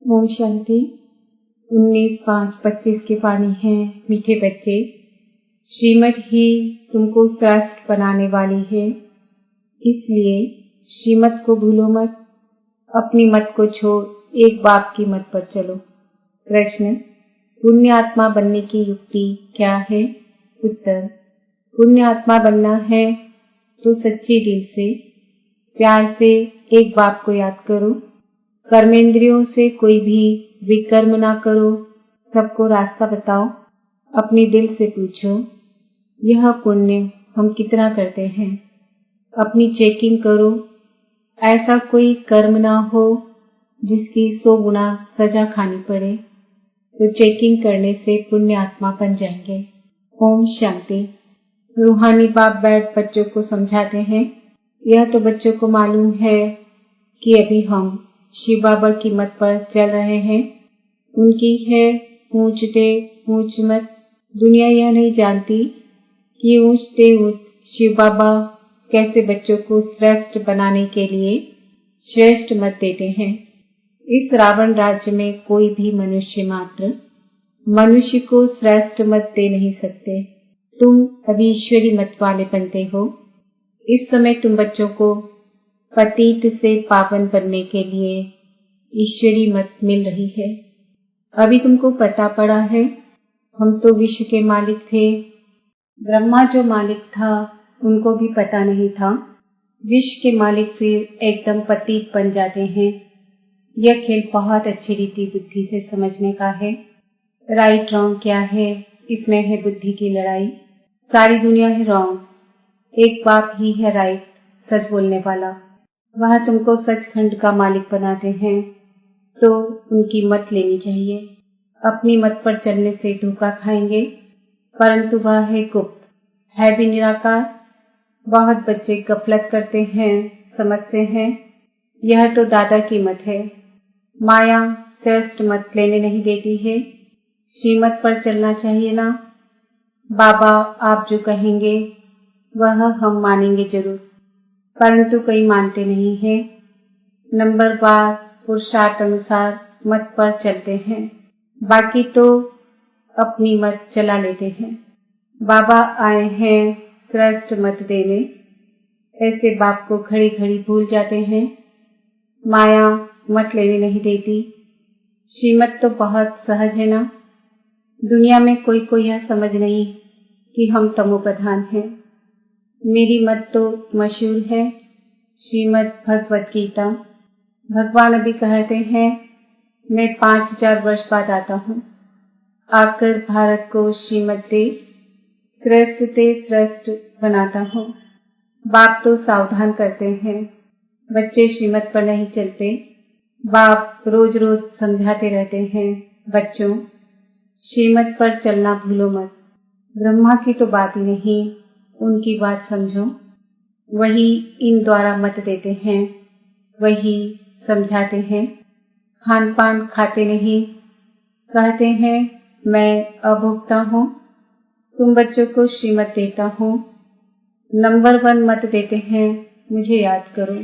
ओम शांति। 19/5/25 की वाणी है। मीठे बच्चे, श्रीमत ही तुमको श्रेष्ठ बनाने वाली है, इसलिए श्रीमत को भूलो मत। अपनी मत को छोड़ एक बाप की मत पर चलो। प्रश्न, पुण्य आत्मा बनने की युक्ति क्या है? उत्तर, पुण्य आत्मा बनना है तो सच्चे दिल से प्यार से एक बाप को याद करो। कर्मेंद्रियों से कोई भी विकर्म ना करो। सबको रास्ता बताओ। अपने दिल से पूछो, यह पुण्य हम कितना करते हैं? अपनी चेकिंग करो। ऐसा कोई कर्म ना हो जिसकी 100 गुना सजा खानी पड़े, तो चेकिंग करने से पुण्य आत्मा बन जाएंगे। ओम शांति। रूहानी बाप बैठ बच्चों को समझाते हैं। यह तो बच्चों को मालूम है कि अभी हम शिव बाबा की मत पर चल रहे हैं। उनकी है ऊंच दे ऊंच मत। दुनिया यह नहीं जानती कि ऊंच दे ऊंच शिव बाबा कैसे बच्चों को श्रेष्ठ बनाने के लिए श्रेष्ठ मत देते हैं। इस रावण राज्य में कोई भी मनुष्य मात्र मनुष्य को श्रेष्ठ मत दे नहीं सकते। तुम अभी ईश्वरी मत वाले बनते हो। इस समय तुम बच्चों को पतित से पावन बनने के लिए ईश्वरी मत मिल रही है। अभी तुमको पता पड़ा है, हम तो विश्व के मालिक थे। ब्रह्मा जो मालिक था उनको भी पता नहीं था। विश्व के मालिक फिर एकदम पतित बन जाते हैं। यह खेल बहुत अच्छी रीति बुद्धि से समझने का है। राइट रॉन्ग क्या है, इसमें है बुद्धि की लड़ाई। सारी दुनिया है रॉन्ग, एक बाप ही है राइट, सच बोलने वाला। वह तुमको सचखंड का मालिक बनाते हैं, तो उनकी मत लेनी चाहिए। अपनी मत पर चलने से धोखा खाएंगे, परंतु वह है गुप्त, है भी निराकार। बहुत बच्चे गफलत करते हैं, समझते हैं यह तो दादा की मत है। माया श्रेष्ठ मत लेने नहीं देती है। श्रीमत पर चलना चाहिए ना। बाबा आप जो कहेंगे वह हम मानेंगे जरूर, परंतु कई मानते नहीं हैं। नंबरवार पुरुषार्थ अनुसार मत पर चलते हैं, बाकी तो अपनी मत चला लेते हैं। बाबा आए हैं श्रेष्ठ मत देने, ऐसे बाप को घड़ी घड़ी भूल जाते हैं। माया मत लेने नहीं देती। श्रीमत तो बहुत सहज है ना। दुनिया में कोई को यह समझ नहीं कि हम तमो प्रधान हैं। मेरी मत तो मशहूर है, श्रीमद् भगवत गीता। भगवान अभी कहते हैं मैं 5000 वर्ष बाद आता हूँ, आकर भारत को श्रीमत दे श्रेष्ठ से श्रेष्ठ बनाता हूँ। बाप तो सावधान करते हैं, बच्चे श्रीमत पर नहीं चलते। बाप रोज रोज समझाते रहते हैं, बच्चों श्रीमत पर चलना भूलो मत। ब्रह्मा की तो बात ही नहीं, उनकी बात समझो। वही इन द्वारा मत देते हैं, वही समझाते हैं। खान पान खाते नहीं, कहते हैं मैं अभोक्ता हूँ। तुम बच्चों को श्रीमत देता हूँ। नंबर 1 मत देते हैं, मुझे याद करो।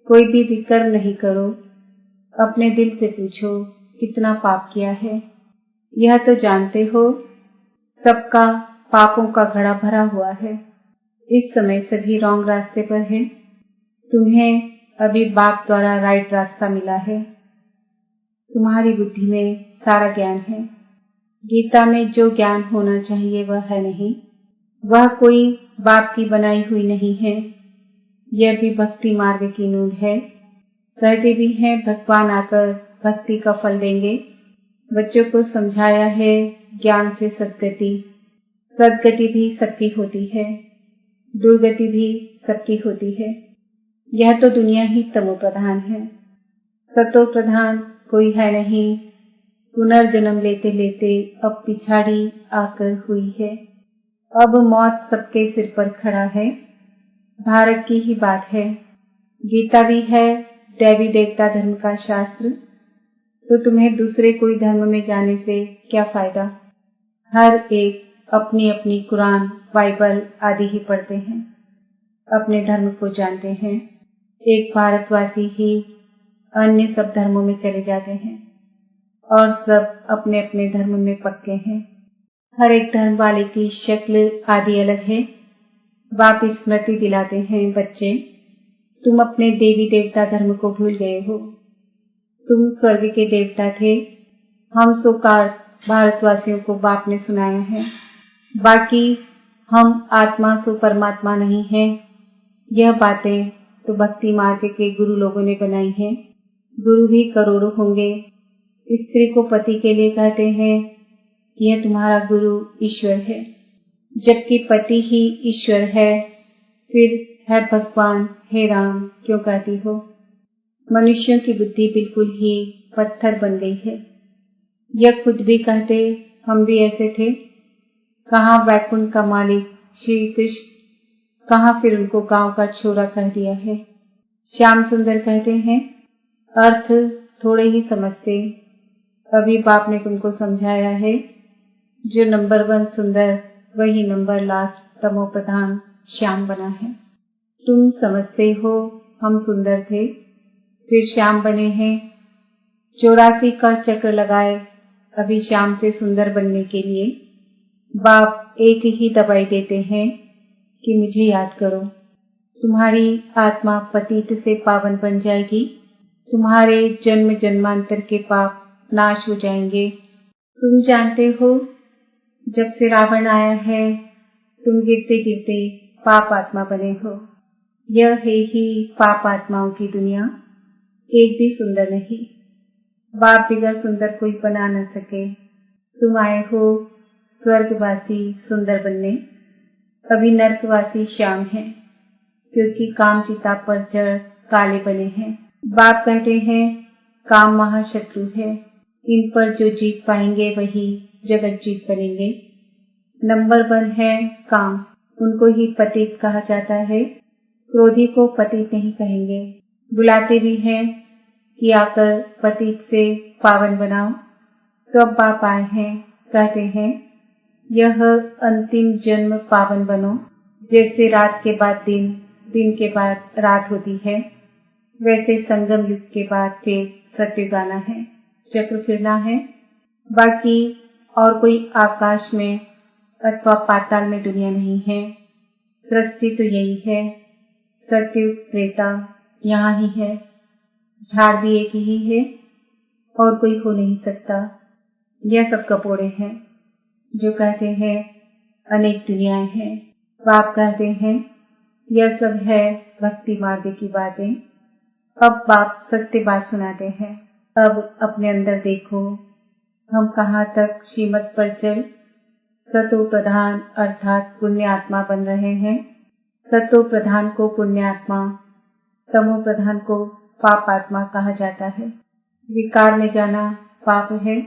कोई भी विकर्म नहीं करो। अपने दिल से पूछो कितना पाप किया है। यह तो जानते हो सबका पापों का घड़ा भरा हुआ है। इस समय सभी रॉन्ग रास्ते पर हैं। तुम्हें अभी बाप द्वारा राइट रास्ता मिला है। तुम्हारी बुद्धि में सारा ज्ञान है। गीता में जो ज्ञान होना चाहिए वह है नहीं। वह कोई बाप की बनाई हुई नहीं है। यह भी भक्ति मार्ग की नूल है। कहते भी हैं भगवान आकर भक्ति का फल देंगे। बच्चों को समझाया है ज्ञान से सद्गति। सद्गति भी सबकी होती है, दुर्गति भी सबकी होती है। यह तो दुनिया ही तमो प्रधान है, सतो प्रधान कोई है नहीं। पुनर्जन्म लेते लेते अब पिछाड़ी आकर हुई है। अब मौत सबके सिर पर खड़ा है। भारत की ही बात है। गीता भी है देवी देवता धर्म का शास्त्र, तो तुम्हें दूसरे कोई धर्म में जाने से क्या फायदा। हर एक अपनी अपनी कुरान बाइबल आदि ही पढ़ते हैं, अपने धर्म को जानते हैं। एक भारतवासी ही अन्य सब धर्मों में चले जाते हैं। और सब अपने अपने धर्म में पक्के हैं। हर एक धर्म वाले की शक्ल आदि अलग है। बाप स्मृति दिलाते हैं, बच्चे तुम अपने देवी देवता धर्म को भूल गए हो। तुम स्वर्ग के देवता थे। हम सोकार भारतवासियों को बाप ने सुनाया है। बाकी हम आत्मा सो परमात्मा नहीं हैं। यह बातें तो भक्ति मार्ग के गुरु लोगों ने बनाई हैं। गुरु भी करोड़ों होंगे। स्त्री को पति के लिए कहते हैं कि यह तुम्हारा गुरु ईश्वर है, जबकि पति ही ईश्वर है। फिर है भगवान, हे राम क्यों कहती हो? मनुष्यों की बुद्धि बिल्कुल ही पत्थर बन गई है। यह खुद भी कहते हम भी ऐसे थे। कहाँ वैकुंठ का मालिक श्री कृष्ण, कहाँ फिर उनको गांव का छोरा कह दिया है। श्याम सुंदर कहते हैं, अर्थ थोड़े ही समझते। अभी बाप ने तुमको समझाया है, जो नंबर 1 सुंदर वही नंबर लास्ट तमो प्रधान श्याम बना है। तुम समझते हो हम सुंदर थे, फिर श्याम बने हैं। 84 का चक्र लगाए अभी श्याम से सुंदर बनने के लिए। बाप एक ही दवाई देते हैं कि मुझे याद करो। तुम्हारी आत्मा पतित से पावन बन जाएगी। तुम्हारे जन्म जन्मांतर के पाप नाश हो जाएंगे। तुम जानते हो, जब से रावण आया है तुम गिरते गिरते पाप आत्मा बने हो। यह है ही पाप आत्माओं की दुनिया, एक भी सुंदर नहीं। बाप बिगड़ सुंदर कोई बना न सके। तुम आए हो स्वर्गवासी सुंदर बनने। अभी नरकवासी श्याम है, क्योंकि काम चिता पर चढ़ काले बने हैं। बाप कहते हैं काम महाशत्रु है। इन पर जो जीत पाएंगे वही जगत जीत बनेंगे। नंबर 1 है काम, उनको ही पतित कहा जाता है। क्रोधी को पतित नहीं कहेंगे। बुलाते भी हैं कि आकर पतित से पावन बनाओ। तो अब बाप आए हैं, कहते हैं यह अंतिम जन्म पावन बनो। जैसे रात के बाद दिन, दिन के बाद रात होती है, वैसे संगम युग के बाद फिर सत्युग आना है, चक्र फिरना है। बाकी और कोई आकाश में अथवा पाताल में दुनिया नहीं है। सृष्टि तो यही है। सत्युग त्रेता यहाँ ही है। झाड़ भी एक ही है और कोई हो नहीं सकता। यह सब कपोड़े हैं जो कहते हैं अनेक दुनियाएं हैं। बाप कहते हैं यह सब है भक्ति मार्ग की बातें। अब बाप सत्य बात सुनाते हैं। अब अपने अंदर देखो, हम कहाँ तक श्रीमत पर चल सतो प्रधान अर्थात पुण्य आत्मा बन रहे हैं। सतो प्रधान को पुण्य आत्मा, तमो प्रधान को पाप आत्मा कहा जाता है। विकार में जाना पाप है।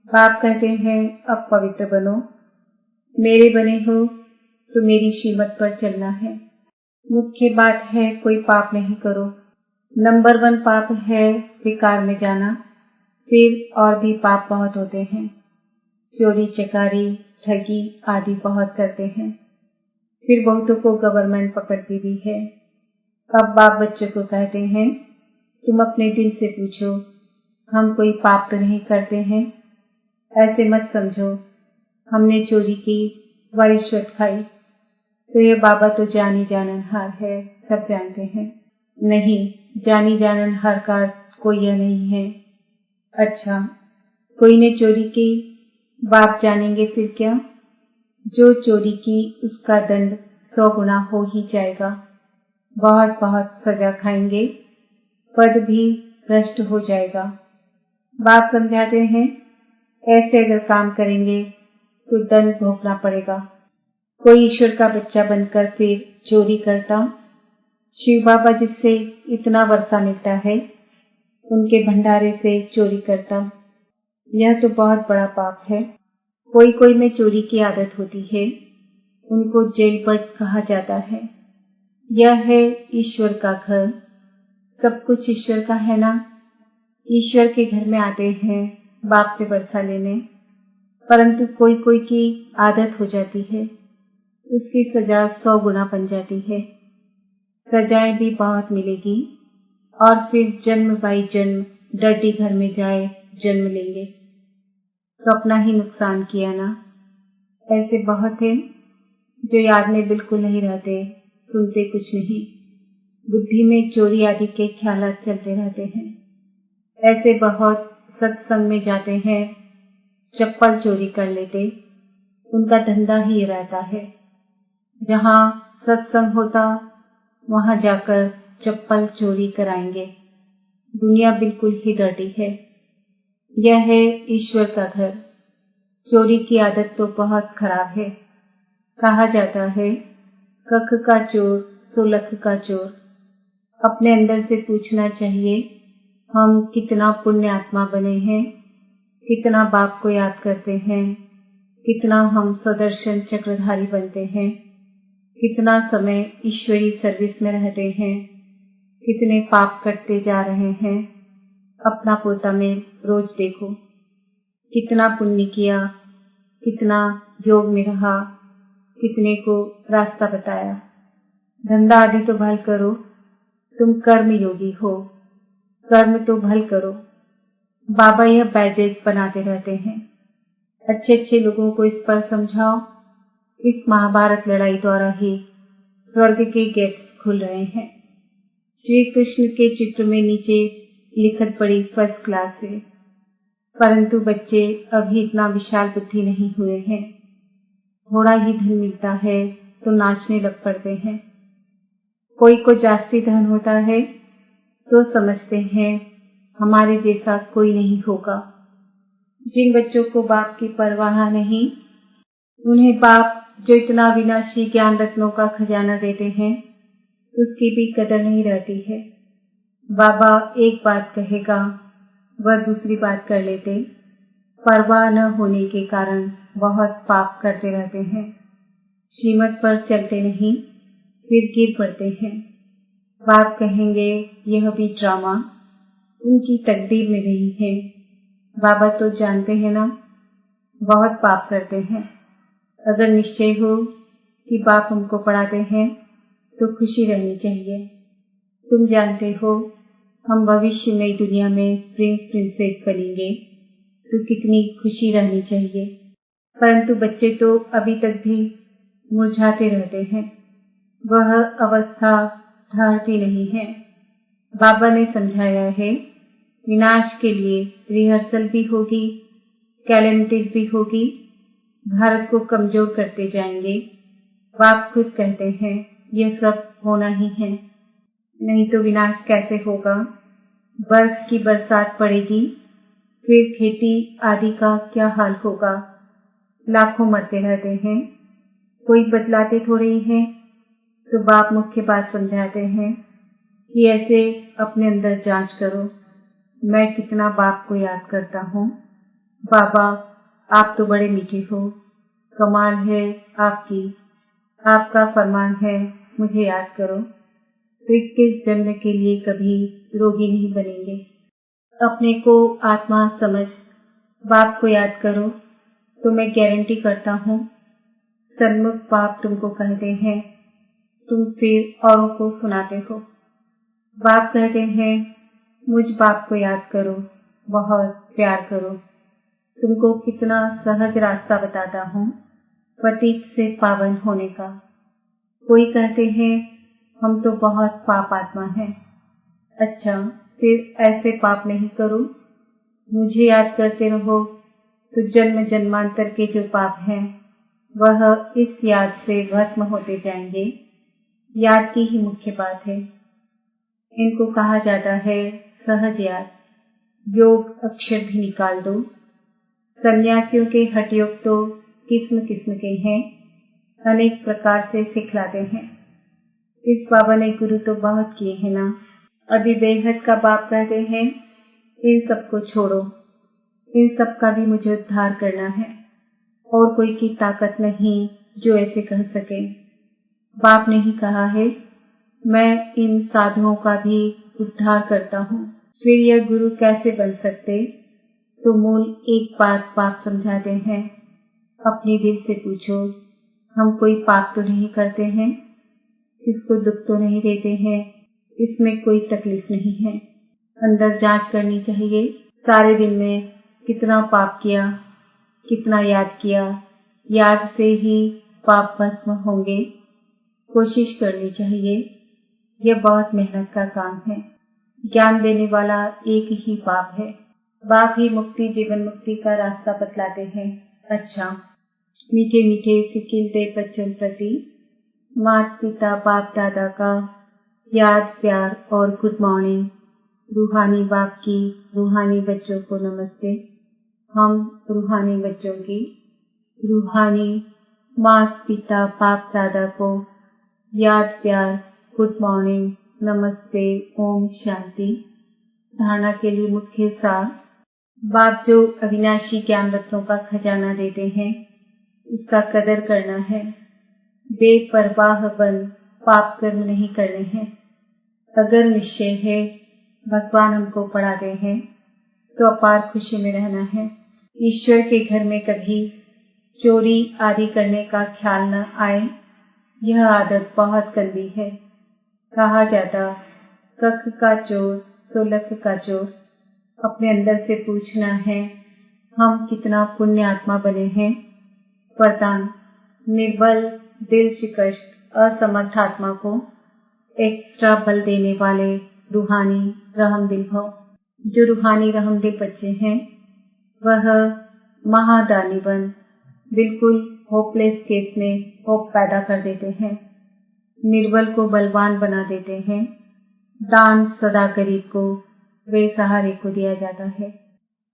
बाप कहते हैं अब पवित्र बनो। मेरे बने हो तो मेरी श्रीमत पर चलना है। मुख्य बात है कोई पाप नहीं करो। नंबर 1 पाप है विकार में जाना। फिर और भी पाप बहुत होते हैं। चोरी चकारी ठगी आदि बहुत करते हैं। फिर बहुतों को गवर्नमेंट पकड़ती भी है। अब बाप बच्चों को कहते हैं तुम अपने दिल से पूछो, हम कोई पाप तो नहीं करते हैं। ऐसे मत समझो हमने चोरी की व रिश्वत खाई तो यह बाबा तो जानी जाननहार है, सब जानते हैं। नहीं, जानी जाननहार का कोई यह नहीं है। अच्छा, कोई ने चोरी की, बाप जानेंगे फिर क्या? जो चोरी की उसका दंड 100 गुना हो ही जाएगा। बहुत बहुत सजा खाएंगे, पद भी भ्रष्ट हो जाएगा। बाप समझाते हैं ऐसे अगर काम करेंगे तो दंड भोगना पड़ेगा। कोई ईश्वर का बच्चा बनकर फिर चोरी करता। शिव बाबा जिससे इतना वर्षा मिलता है उनके भंडारे से चोरी करता, यह तो बहुत बड़ा पाप है। कोई कोई में चोरी की आदत होती है, उनको जेल बर्ड कहा जाता है। यह है ईश्वर का घर। सब कुछ ईश्वर का है ना। ईश्वर के घर में आते हैं बाप से वर्षा लेने, परंतु कोई कोई की आदत हो जाती है, उसकी सजा 100 गुना बन जाती है। सजाएं भी बहुत मिलेगी और फिर जन्म बाई जन्म डर्टी घर में जाए जन्म लेंगे। तो अपना ही नुकसान किया ना। ऐसे बहुत हैं जो याद में बिल्कुल नहीं रहते, सुनते कुछ नहीं, बुद्धि में चोरी आदि के ख्यालात चलते रहते हैं। ऐसे बहुत सत्संग में जाते हैं, चप्पल चोरी कर लेते, उनका धंधा ही रहता है। जहाँ सत्संग होता वहां जाकर चप्पल चोरी कराएंगे। दुनिया बिल्कुल ही डर्टी है। यह है ईश्वर का घर। चोरी की आदत तो बहुत खराब है। कहा जाता है कख का चोर सो लख का चोर। अपने अंदर से पूछना चाहिए, हम कितना पुण्य आत्मा बने हैं, कितना बाप को याद करते हैं, कितना हम सुदर्शन चक्रधारी बनते हैं, कितना समय ईश्वरी सर्विस में रहते हैं, कितने पाप करते जा रहे हैं। अपना पोता में रोज देखो, कितना पुण्य किया, कितना योग में रहा, कितने को रास्ता बताया। धंधा आदि तो भल करो, तुम कर्म योगी हो, कर्म तो भल करो। बाबा यह बैजेस बनाते रहते हैं। अच्छे अच्छे लोगों को इस पर समझाओ। इस महाभारत लड़ाई द्वारा ही स्वर्ग के गेट्स खुल रहे हैं। श्री कृष्ण के चित्र में नीचे लिखत पड़ी फर्स्ट क्लास है, परंतु बच्चे अभी इतना विशाल बुद्धि नहीं हुए हैं। थोड़ा ही धन मिलता है तो नाचने लग पड़ते हैं। कोई को जास्ती धन होता है तो समझते हैं हमारे जैसा कोई नहीं होगा। जिन बच्चों को बाप की परवाह नहीं, उन्हें बाप जो इतना विनाशी ज्ञान रत्नों का खजाना देते हैं, उसकी भी कदर नहीं रहती है। बाबा एक बात कहेगा, वह दूसरी बात कर लेते। परवाह न होने के कारण बहुत पाप करते रहते हैं। श्रीमत पर चलते नहीं, फिर गिर पड़ते हैं। बाप कहेंगे यह भी ड्रामा उनकी तकदीर में नहीं है। बाबा तो जानते हैं ना, बहुत पाप करते हैं। अगर निश्चय हो कि बाप हमको पढ़ाते हैं तो खुशी रहनी चाहिए। तुम जानते हो हम भविष्य नई दुनिया में प्रिंस प्रिंसेस बनेंगे तो कितनी खुशी रहनी चाहिए। परंतु बच्चे तो अभी तक भी मुरझाते रहते हैं। वह अवस्था ठहरती नहीं है। बाबा ने समझाया है, विनाश के लिए रिहर्सल भी होगी, कैलेंटिस भी होगी, भारत को कमजोर करते जाएंगे। बाप खुद कहते हैं यह सब होना ही है, नहीं तो विनाश कैसे होगा। बर्फ की बरसात पड़ेगी, फिर खेती आदि का क्या हाल होगा। लाखों मरते रहते हैं, कोई बतलाते थोड़े ही हैं। तो बाप मुख्य बात समझाते हैं कि ऐसे अपने अंदर जांच करो, मैं कितना बाप को याद करता हूँ। बाबा आप तो बड़े मीठे हो, कमाल है आपकी, आपका फरमान है मुझे याद करो। तो 21 जन्म के लिए कभी रोगी नहीं बनेंगे। अपने को आत्मा समझ बाप को याद करो तो मैं गारंटी करता हूँ सन्मुख बाप तुमको कहते हैं, तुम फिर औरों को सुनाते हो। बाप कहते हैं मुझ बाप को याद करो, बहुत प्यार करो। तुमको कितना सहज रास्ता बताता हूँ पतित से पावन होने का। कोई कहते हैं हम तो बहुत पाप आत्मा हैं। अच्छा, फिर ऐसे पाप नहीं करो, मुझे याद करते रहो तो जन्म जन्मांतर के जो पाप हैं वह इस याद से भस्म होते जाएंगे। याद की ही मुख्य बात है। इनको कहा जाता है सहज याद। योग अक्षर भी निकाल दो। सन्यासियों के हठ योग तो किस्म किस्म के हैं, अनेक प्रकार से सिखलाते हैं। इस बाबा ने गुरु तो बहुत किए हैं ना। अभी बेहद का बाप कहते हैं इन सबको छोड़ो, इन सब का भी मुझे उद्धार करना है, और कोई की ताकत नहीं जो ऐसे कह सके। बाप ने ही कहा है मैं इन साधुओं का भी उद्धार करता हूँ। फिर यह गुरु कैसे बन सकते? तो मूल एक बात बाप समझाते हैं, अपने दिल से पूछो, हम कोई पाप तो नहीं करते हैं, किसको दुख तो नहीं देते हैं, इसमें कोई तकलीफ नहीं है। अंदर जांच करनी चाहिए, सारे दिन में कितना पाप किया, कितना याद किया, याद से ही पाप भस्म होंगे। कोशिश करनी चाहिए। यह बहुत मेहनत का काम है। ज्ञान देने वाला एक ही बाप है। बाप ही मुक्ति, जीवन मुक्ति का रास्ता बतलाते हैं। अच्छा, मीठे मीठे सिकिलते बच्चों प्रति माता पिता बाप दादा का याद, प्यार और गुड मॉर्निंग। रूहानी बाप की रूहानी बच्चों को नमस्ते। हम रूहानी बच्चों की रूहानी माता पिता बाप दादा को याद, प्यार, गुड मॉर्निंग, नमस्ते, ओम शांति। धारणा के लिए मुख्य सार। बाप जो अविनाशी ज्ञान रत्नों का खजाना देते हैं, उसका कदर करना है। बेपरवाह बन पाप कर्म नहीं करने हैं। अगर निश्चय है भगवान हमको पढ़ाते हैं तो अपार खुशी में रहना है। ईश्वर के घर में कभी चोरी आदि करने का ख्याल न आए। यह आदत बहुत गंदी है। कहा जाता कख का चोर तो लख का चोर। अपने अंदर से पूछना है, हम कितना पुण्य आत्मा बने हैं। वरदान, निर्बल, दिल शिकस्त, असमर्थ आत्मा को एक्स्ट्रा बल देने वाले रूहानी रहमदिल भव। जो रूहानी रहमदिल बच्चे हैं, वह महादानी बन बिल्कुल होपलेस केस में होप पैदा कर देते हैं। निर्बल को बलवान बना देते हैं। दान सदा गरीब को, बेसहारे को दिया जाता है।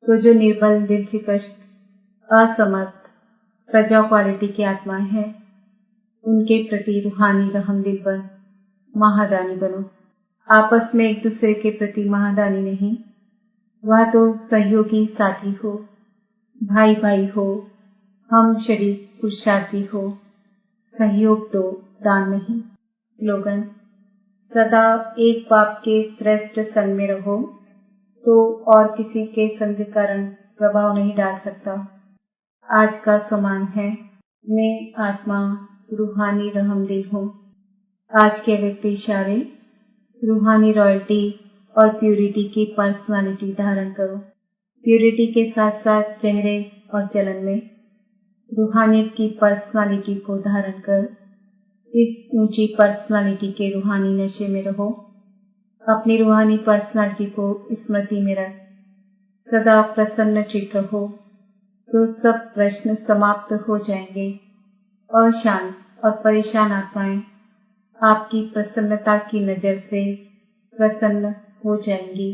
तो जो निर्बल, दिल शिकस्त, असमर्थ, प्रजा क्वालिटी की आत्माएं हैं, उनके प्रति रूहानी रहमदिल बन महादानी बनो। आपस में एक दूसरे के प्रति महादानी नहीं, वह तो सहयोगी साथी हो, भाई भाई हो, हम शरीक पुरुषार्थी हो। सहयोग दो, दान नहीं। स्लोगन, सदा एक बाप के श्रेष्ठ संग में रहो तो और किसी के संग का रंग प्रभाव नहीं डाल सकता। आज का सम्मान है, मैं आत्मा रूहानी रहमदिल हूँ। आज के व्यक्ति इशारे, रूहानी रॉयल्टी और प्यूरिटी की पर्सनालिटी धारण करो। प्यूरिटी के साथ साथ चेहरे और चलन में रूहानियत की पर्सनालिटी को धारण कर इस ऊंची पर्सनालिटी के रूहानी नशे में रहो। अपनी रूहानी पर्सनालिटी को स्मृति में रख सदा प्रसन्न चित्त रहो तो सब प्रश्न समाप्त हो जाएंगे। अशांत और परेशान आत्माएं आपकी प्रसन्नता की नजर से प्रसन्न हो जाएंगी।